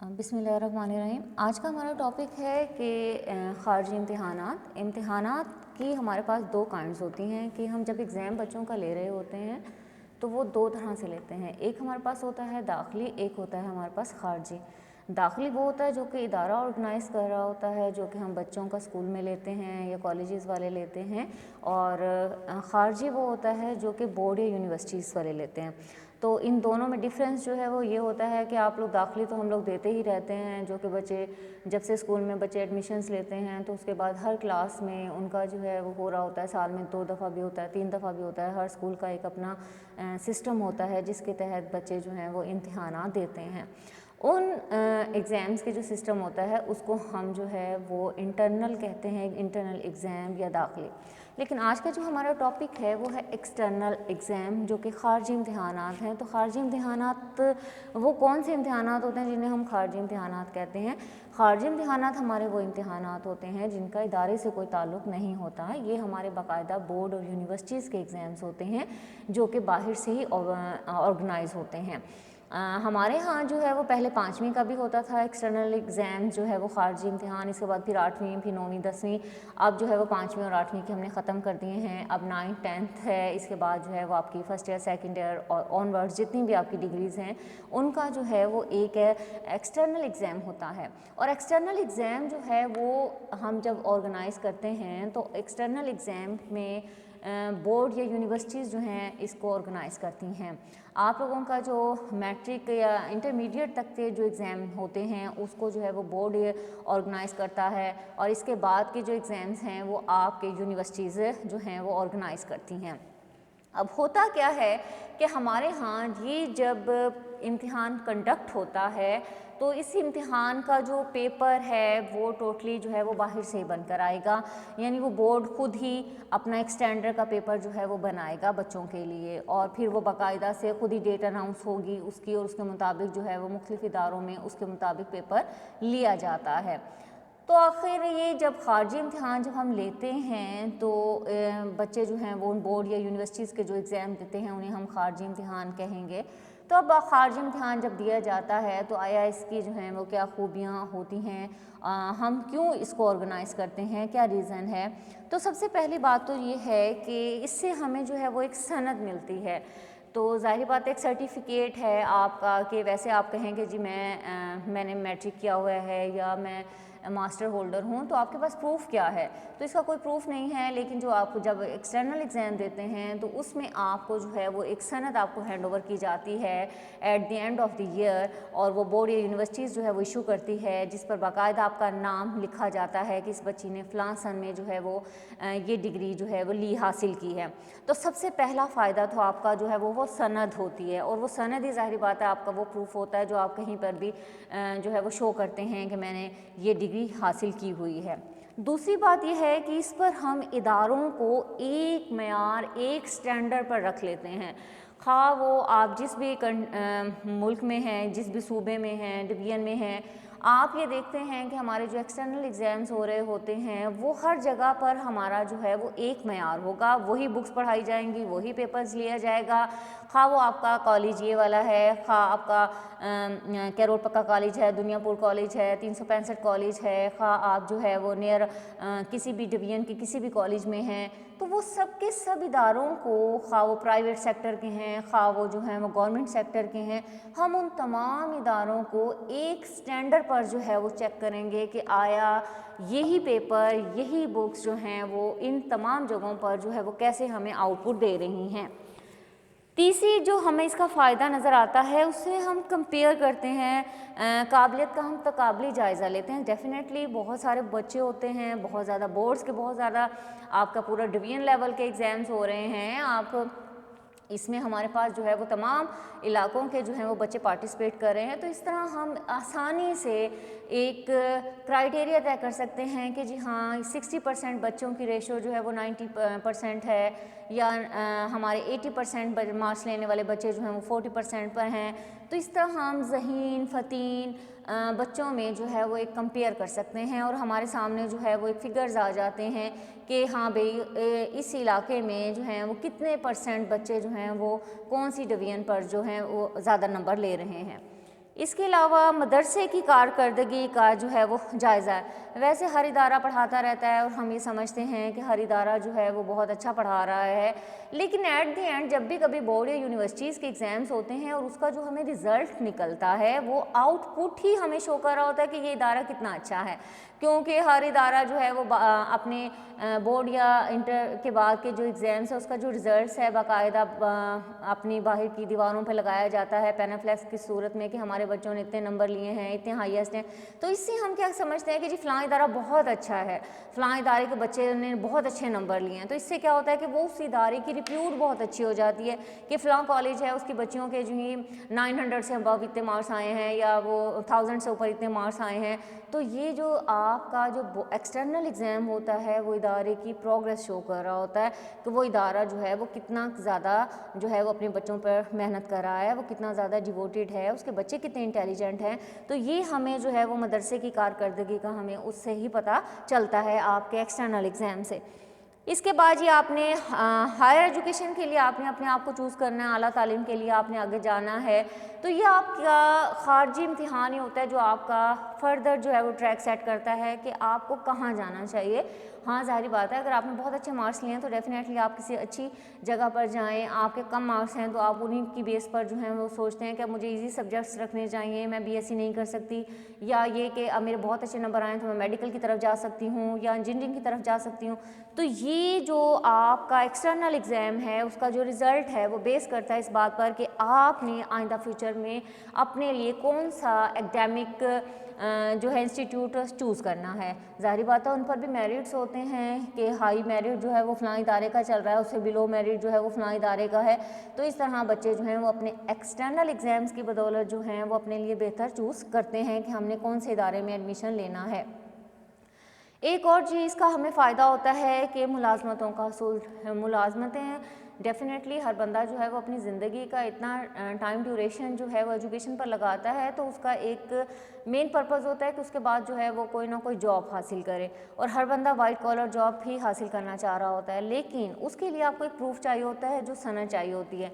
بسم اللہ الرحمن الرحیم۔ آج کا ہمارا ٹاپک ہے کہ خارجی امتحانات کی ہمارے پاس دو کائنڈز ہوتی ہیں کہ ہم جب ایگزام بچوں کا لے رہے ہوتے ہیں تو وہ دو طرح سے لیتے ہیں۔ ایک ہمارے پاس ہوتا ہے داخلی، ایک ہوتا ہے ہمارے پاس خارجی۔ داخلی وہ ہوتا ہے جو کہ ادارہ آرگنائز کر رہا ہوتا ہے، جو کہ ہم بچوں کا اسکول میں لیتے ہیں یا کالجز والے لیتے ہیں، اور خارجی وہ ہوتا ہے جو کہ بورڈ یا یونیورسٹیز والے لیتے ہیں۔ تو ان دونوں میں ڈفرینس جو ہے وہ یہ ہوتا ہے کہ آپ لوگ داخلی تو ہم لوگ دیتے ہی رہتے ہیں، جو کہ بچے جب سے اسکول میں بچے ایڈمیشنز لیتے ہیں تو اس کے بعد ہر کلاس میں ان کا جو ہے وہ ہو رہا ہوتا ہے، سال میں 2 دفعہ بھی ہوتا ہے، 3 دفعہ بھی ہوتا ہے۔ ہر اسکول کا ایک اپنا سسٹم ہوتا ہے جس کے تحت بچے جو ہیں وہ امتحانات دیتے ہیں۔ ان ایگزامز کے جو سسٹم ہوتا ہے اس کو ہم جو ہے وہ انٹرنل کہتے ہیں، انٹرنل ایگزام یا داخلی۔ لیکن آج کا جو ہمارا ٹاپک ہے وہ ہے ایکسٹرنل ایگزام، جو کہ خارجی امتحانات ہیں۔ تو خارجی امتحانات وہ کون سے امتحانات ہوتے ہیں جنہیں ہم خارجی امتحانات کہتے ہیں؟ خارجی امتحانات ہمارے وہ امتحانات ہوتے ہیں جن کا ادارے سے کوئی تعلق نہیں ہوتا ہے۔ یہ ہمارے باقاعدہ بورڈ اور یونیورسٹیز کے ایگزامز ہوتے ہیں جو کہ باہر سے ہی آرگنائز ہوتے ہیں۔ ہمارے ہاں جو ہے وہ پہلے 5ویں کا بھی ہوتا تھا ایکسٹرنل ایگزام جو ہے وہ خارجی امتحان، اس کے بعد پھر 8ویں، پھر 9ویں، 10ویں، اب جو ہے وہ 5ویں اور 8ویں کے ہم نے ختم کر دیے ہیں۔ اب 9th 10th ہے، اس کے بعد جو ہے وہ آپ کی فرسٹ ایئر، سیکنڈ ایئر اور آن ورڈ جتنی بھی آپ کی ڈگریز ہیں ان کا جو ہے وہ ایک ایکسٹرنل ایگزام ہوتا ہے۔ اور ایکسٹرنل ایگزام جو ہے وہ ہم جب آرگنائز کرتے ہیں تو ایکسٹرنل ایگزام میں بورڈ یا یونیورسٹیز جو ہیں اس کو آرگنائز کرتی ہیں۔ آپ لوگوں کا جو میٹرک یا انٹرمیڈیٹ تک کے جو ایگزام ہوتے ہیں اس کو جو ہے وہ بورڈ آرگنائز کرتا ہے، اور اس کے بعد کے جو ایگزامز ہیں وہ آپ کے یونیورسٹیز جو ہیں وہ آرگنائز کرتی ہیں۔ اب ہوتا کیا ہے کہ ہمارے ہاں یہ جب امتحان کنڈکٹ ہوتا ہے تو اس امتحان کا جو پیپر ہے وہ ٹوٹلی جو ہے وہ باہر سے ہی بن کر آئے گا، یعنی وہ بورڈ خود ہی اپنا ایک اسٹینڈرڈ کا پیپر جو ہے وہ بنائے گا بچوں کے لیے، اور پھر وہ باقاعدہ سے خود ہی ڈیٹ اناؤنس ہوگی اس کی، اور اس کے مطابق جو ہے وہ مختلف اداروں میں اس کے مطابق پیپر لیا جاتا ہے۔ تو آخر یہ جب خارجی امتحان جب ہم لیتے ہیں تو بچے جو ہیں وہ بورڈ یا یونیورسٹیز کے جو ایگزام دیتے ہیں انہیں ہم خارجی امتحان کہیں گے۔ تو اب خارجی امتحان جب دیا جاتا ہے تو آیا اس کی جو ہیں وہ کیا خوبیاں ہوتی ہیں، ہم کیوں اس کو آرگنائز کرتے ہیں، کیا ریزن ہے؟ تو سب سے پہلی بات تو یہ ہے کہ اس سے ہمیں جو ہے وہ ایک سند ملتی ہے۔ تو ظاہر بات ایک سرٹیفکیٹ ہے آپ کا کہ ویسے آپ کہیں کہ جی میں نے میٹرک کیا ہوا ہے یا میں ماسٹر ہولڈر ہوں، تو آپ کے پاس پروف کیا ہے؟ تو اس کا کوئی پروف نہیں ہے، لیکن جو آپ جب ایکسٹرنل ایگزام دیتے ہیں تو اس میں آپ کو جو ہے وہ ایک سند آپ کو ہینڈ اوور کی جاتی ہے at the end of the year, اور وہ بورڈ یا یونیورسٹیز جو ہے وہ ایشو کرتی ہے جس پر باقاعدہ آپ کا نام لکھا جاتا ہے کہ اس بچی نے فلاں سن میں جو ہے وہ یہ ڈگری جو ہے وہ حاصل کی ہے۔ تو سب سے پہلا فائدہ تو آپ کا جو ہے وہ سند ہوتی ہے، اور وہ سند ہی ظاہری بات ہے آپ کا وہ پروف ہوتا ہے جو آپ کہیں پر بھی جو ہے وہ شو کرتے ہیں کہ میں نے یہ ڈگری حاصل کی ہوئی ہے۔ دوسری بات یہ ہے کہ اس پر ہم اداروں کو ایک معیار، ایک سٹینڈرڈ پر رکھ لیتے ہیں، خواہ وہ آپ جس بھی ملک میں ہیں، جس بھی صوبے میں ہیں، ڈویژن میں ہیں، آپ یہ دیکھتے ہیں کہ ہمارے جو ایکسٹرنل ایگزامز ہو رہے ہوتے ہیں وہ ہر جگہ پر ہمارا جو ہے وہ ایک معیار ہوگا، وہی بکس پڑھائی جائیں گی، وہی پیپرز لیا جائے گا، خواہ وہ آپ کا کالج یہ والا ہے، خواہ آپ کا کیرول پکا کالج ہے، دنیا پور کالج ہے، 365 کالج ہے، خواہ آپ جو ہے وہ نیئر کسی بھی ڈویژن کے کسی بھی کالج میں ہیں، تو وہ سب کے سب اداروں کو، خواہ وہ پرائیویٹ سیکٹر کے ہیں، خواہ وہ جو ہیں وہ گورنمنٹ سیکٹر کے ہیں، ہم ان تمام اداروں کو ایک سٹینڈرڈ پر جو ہے وہ چیک کریں گے کہ آیا یہی پیپر، یہی بکس جو ہیں وہ ان تمام جگہوں پر جو ہے وہ کیسے ہمیں آؤٹ پٹ دے رہی ہیں۔ تیسری جو ہمیں اس کا فائدہ نظر آتا ہے اس سے ہم کمپیئر کرتے ہیں، قابلیت کا ہم تقابلی جائزہ لیتے ہیں۔ ڈیفینیٹلی بہت سارے بچے ہوتے ہیں، بہت زیادہ بورڈز کے بہت زیادہ آپ کا پورا ڈویژن لیول کے ایگزامز ہو رہے ہیں، آپ اس میں ہمارے پاس جو ہے وہ تمام علاقوں کے جو ہیں وہ بچے پارٹیسپیٹ کر رہے ہیں، تو اس طرح ہم آسانی سے ایک کرائیٹیریا طے کر سکتے ہیں کہ جی ہاں 60% بچوں کی ریشو جو ہے وہ 90% ہے، یا ہمارے 80% مارکس لینے والے بچے جو ہیں وہ 40% پر ہیں۔ تو اس طرح ہم ذہین فتین بچوں میں جو ہے وہ ایک کمپیئر کر سکتے ہیں، اور ہمارے سامنے جو ہے وہ ایک فگرز آ جاتے ہیں کہ ہاں بھئی اس علاقے میں جو ہیں وہ کتنے % بچے جو ہیں وہ کون سی ڈویژن پر جو ہیں وہ زیادہ نمبر لے رہے ہیں۔ اس کے علاوہ مدرسے کی کارکردگی کا جو ہے وہ جائزہ ہے. ویسے ہر ادارہ پڑھاتا رہتا ہے اور ہم یہ سمجھتے ہیں کہ ہر ادارہ جو ہے وہ بہت اچھا پڑھا رہا ہے, لیکن ایٹ دی اینڈ جب بھی کبھی بورڈ یا یونیورسٹیز کے ایگزامس ہوتے ہیں اور اس کا جو ہمیں رزلٹ نکلتا ہے وہ آؤٹ پٹ ہی ہمیں شو کر رہا ہوتا ہے کہ یہ ادارہ کتنا اچھا ہے, کیونکہ ہر ادارہ جو ہے وہ اپنے بورڈ یا انٹر کے بعد کے جو ایگزامس ہے اس کا جو رزلٹس ہے باقاعدہ اپنی باہر کی دیواروں پہ لگایا جاتا ہے پینافلیکس کی صورت میں کہ ہمارے بچوں نے اتنے نمبر لیے ہیں, اتنے ہائیسٹ ہیں. تو اس سے ہم کیا سمجھتے ہیں کہ جی فلاں ادارہ بہت اچھا ہے, فلاں ادارے کے بچے نے بہت اچھے نمبر لیے ہیں. تو اس سے کیا ہوتا ہے کہ وہ اس ادارے کی ریپیوٹ بہت اچھی ہو جاتی ہے کہ فلاں کالج ہے اس کی بچیوں کے جو ہی 900 سے ابو اتنے مارکس آئے ہیں یا وہ 1000 سے اوپر اتنے مارکس آئے ہیں. تو یہ جو آپ کا جو ایکسٹرنل ایگزام ہوتا ہے وہ ادارے کی پروگریس شو کر رہا ہوتا ہے کہ وہ ادارہ جو ہے وہ کتنا زیادہ جو ہے وہ اپنے بچوں پر محنت کر رہا ہے, وہ کتنا زیادہ ڈیووٹیڈ ہے, اس کے بچے کتنے انٹیلیجنٹ ہیں. تو یہ ہمیں جو ہے وہ مدرسے کی کارکردگی کا ہمیں اس سے ہی پتہ چلتا ہے آپ کے ایکسٹرنل ایگزام سے. اس کے بعد یہ آپ نے ہائر ایجوکیشن کے لیے آپ نے اپنے آپ کو چوز کرنا ہے, اعلیٰ تعلیم کے لیے آپ نے آگے جانا ہے. تو یہ آپ کا خارجی امتحان ہی ہوتا ہے جو آپ کا فردر جو ہے وہ ٹریک سیٹ کرتا ہے کہ آپ کو کہاں جانا چاہیے. ہاں ظاہری بات ہے اگر آپ نے بہت اچھے مارکس لیے ہیں تو ڈیفینیٹلی آپ کسی اچھی جگہ پر جائیں. آپ کے کم مارکس ہیں تو آپ انہیں کی بیس پر جو ہیں وہ سوچتے ہیں کہ مجھے ایزی سبجیکٹس رکھنے چاہیے, میں بی ایس سی نہیں کر سکتی, یا یہ کہ اب میرے بہت اچھے نمبر آئے تو میں میڈیکل کی طرف جا سکتی ہوں یا انجینئرنگ کی طرف جا سکتی ہوں. تو یہ جو آپ کا ایکسٹرنل ایگزام ہے اس کا جو رزلٹ ہے وہ بیس کرتا ہے اس بات پر کہ آپ نے آئندہ فیوچر میں اپنے لیے کون سا ایکڈیمک جو ہے انسٹیٹیوٹ چوز کرنا ہے. ظاہری بات ہے ان پر بھی میرٹس ہوتے ہیں کہ ہائی میرٹ جو ہے وہ فلاں ادارے کا چل رہا ہے, اس سے بلو میرٹ جو ہے وہ فلاں ادارے کا ہے. تو اس طرح بچے جو ہیں وہ اپنے ایکسٹرنل ایگزامس کی بدولت جو ہیں وہ اپنے لیے بہتر چوز کرتے ہیں کہ ہم نے کون سے ادارے میں ایڈمیشن لینا ہے. ایک اور چیز کا ہمیں فائدہ ہوتا ہے کہ ملازمتوں کا حصول. ملازمتیں ڈیفینیٹلی ہر بندہ جو ہے وہ اپنی زندگی کا اتنا ٹائم ڈیوریشن جو ہے وہ ایجوکیشن پر لگاتا ہے تو اس کا ایک مین پرپز ہوتا ہے کہ اس کے بعد جو ہے وہ کوئی نہ کوئی جاب حاصل کرے, اور ہر بندہ وائٹ کالر جاب بھی حاصل کرنا چاہ رہا ہوتا ہے, لیکن اس کے لیے آپ کو ایک پروف چاہیے ہوتا ہے جو سند چاہیے ہوتی ہے.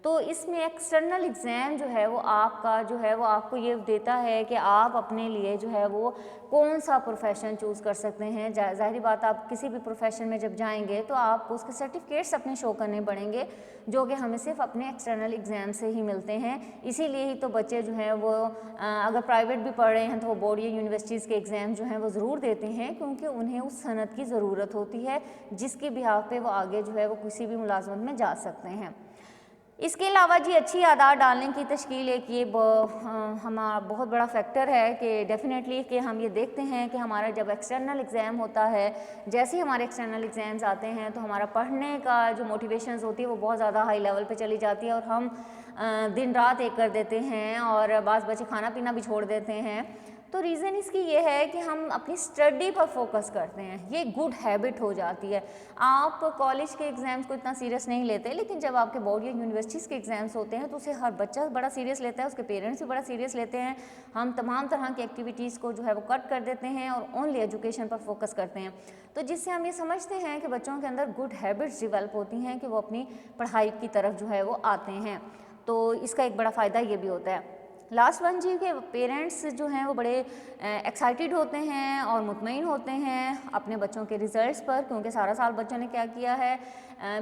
تو اس میں ایکسٹرنل ایگزام جو ہے وہ آپ کا جو ہے وہ آپ کو یہ دیتا ہے کہ آپ اپنے لیے جو ہے وہ کون سا پروفیشن چوز کر سکتے ہیں. ظاہری بات آپ کسی بھی پروفیشن میں جب جائیں گے تو آپ کو اس کے سرٹیفکیٹس اپنے شو کرنے پڑیں گے جو کہ ہمیں صرف اپنے ایکسٹرنل ایگزام سے ہی ملتے ہیں. اسی لیے ہی تو بچے جو ہیں وہ اگر پرائیویٹ بھی پڑھ رہے ہیں تو وہ بورڈ یا یونیورسٹیز کے ایگزام جو ہیں وہ ضرور دیتے ہیں کیونکہ انہیں اس صنعت کی ضرورت ہوتی ہے جس کی بہاف پہ وہ آگے جو ہے وہ کسی بھی ملازمت میں جا سکتے ہیں. اس کے علاوہ جی اچھی عادات ڈالنے کی تشکیل ایک یہ ہمارا بہت بڑا فیکٹر ہے کہ ڈیفینیٹلی کہ ہم یہ دیکھتے ہیں کہ ہمارا جب ایکسٹرنل ایگزام ہوتا ہے, جیسے ہی ہمارے ایکسٹرنل ایگزامز آتے ہیں تو ہمارا پڑھنے کا جو موٹیویشنز ہوتی ہے وہ بہت زیادہ ہائی لیول پہ چلی جاتی ہے اور ہم دن رات ایک کر دیتے ہیں اور بعض بچے کھانا پینا بھی چھوڑ دیتے ہیں. تو ریزن اس کی یہ ہے کہ ہم اپنی اسٹڈی پر فوکس کرتے ہیں, یہ گڈ ہیبٹ ہو جاتی ہے. آپ کالج کے ایگزامس کو اتنا سیریس نہیں لیتے لیکن جب آپ کے بورڈ یا یونیورسٹیز کے ایگزامس ہوتے ہیں تو اسے ہر بچہ بڑا سیریس لیتا ہے, اس کے پیرنٹس بھی بڑا سیریس لیتے ہیں. ہم تمام طرح کی ایکٹیویٹیز کو جو ہے وہ کٹ کر دیتے ہیں اور اونلی ایجوکیشن پر فوکس کرتے ہیں. تو جس سے ہم یہ سمجھتے ہیں کہ بچوں کے اندر گڈ ہیبٹس ڈیولپ ہوتی ہیں کہ وہ اپنی پڑھائی کی طرف جو ہے وہ آتے ہیں. تو اس کا ایک بڑا فائدہ یہ بھی ہوتا ہے. لاسٹ ون جی کے پیرنٹس جو ہیں وہ بڑے ایکسائٹیڈ ہوتے ہیں اور مطمئن ہوتے ہیں اپنے بچوں کے ریزلٹس پر, کیونکہ سارا سال بچوں نے کیا کیا ہے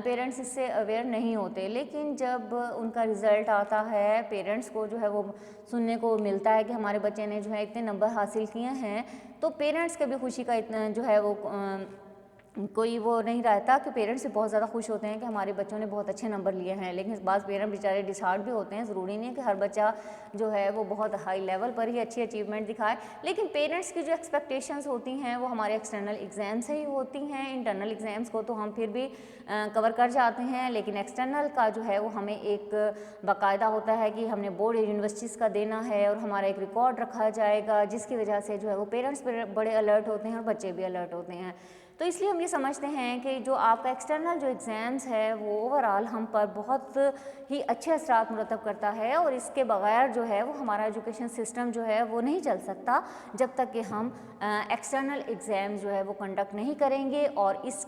پیرنٹس اس سے اویئر نہیں ہوتے. لیکن جب ان کا رزلٹ آتا ہے پیرنٹس کو جو ہے وہ سننے کو ملتا ہے کہ ہمارے بچے نے جو ہے اتنے نمبر حاصل کیے ہیں, تو پیرنٹس کے بھی خوشی کا اتنا جو ہے وہ کوئی وہ نہیں رہتا کہ پیرنٹس سے بہت زیادہ خوش ہوتے ہیں کہ ہمارے بچوں نے بہت اچھے نمبر لیے ہیں. لیکن بعض پیرنٹ بیچارے ڈسہارٹ بھی ہوتے ہیں. ضروری نہیں ہے کہ ہر بچہ جو ہے وہ بہت ہائی لیول پر ہی اچھی اچیومنٹ دکھائے, لیکن پیرنٹس کی جو ایکسپیکٹیشنز ہوتی ہیں وہ ہمارے ایکسٹرنل ایگزام سے ہی ہوتی ہیں. انٹرنل ایگزامس کو تو ہم پھر بھی کور کر جاتے ہیں, لیکن ایکسٹرنل کا جو ہے وہ ہمیں ایک باقاعدہ ہوتا ہے کہ ہم نے بورڈ یا یونیورسٹیز کا دینا ہے اور ہمارا ایک ریکارڈ رکھا جائے گا, جس کی وجہ سے جو ہے وہ پیرنٹس بڑے الرٹ ہوتے ہیں اور بچے بھی الرٹ ہوتے ہیں. تو اس لیے ہم یہ سمجھتے ہیں کہ جو آپ کا ایکسٹرنل جو ایگزامس ہے وہ اوورآل ہم پر بہت ہی اچھے اثرات مرتب کرتا ہے, اور اس کے بغیر جو ہے وہ ہمارا ایجوکیشن سسٹم جو ہے وہ نہیں چل سکتا جب تک کہ ہم ایکسٹرنل ایگزام جو ہے وہ کنڈکٹ نہیں کریں گے. اور اس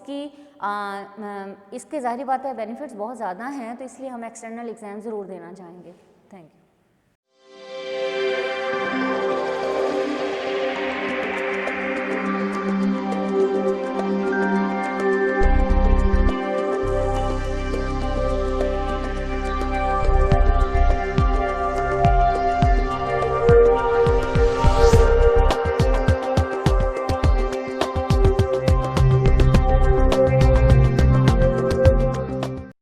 کے ظاہری بات ہے بینیفٹس بہت زیادہ ہیں, تو اس لیے ہم ایکسٹرنل ایگزام ضرور دینا چاہیں گے. Thank you.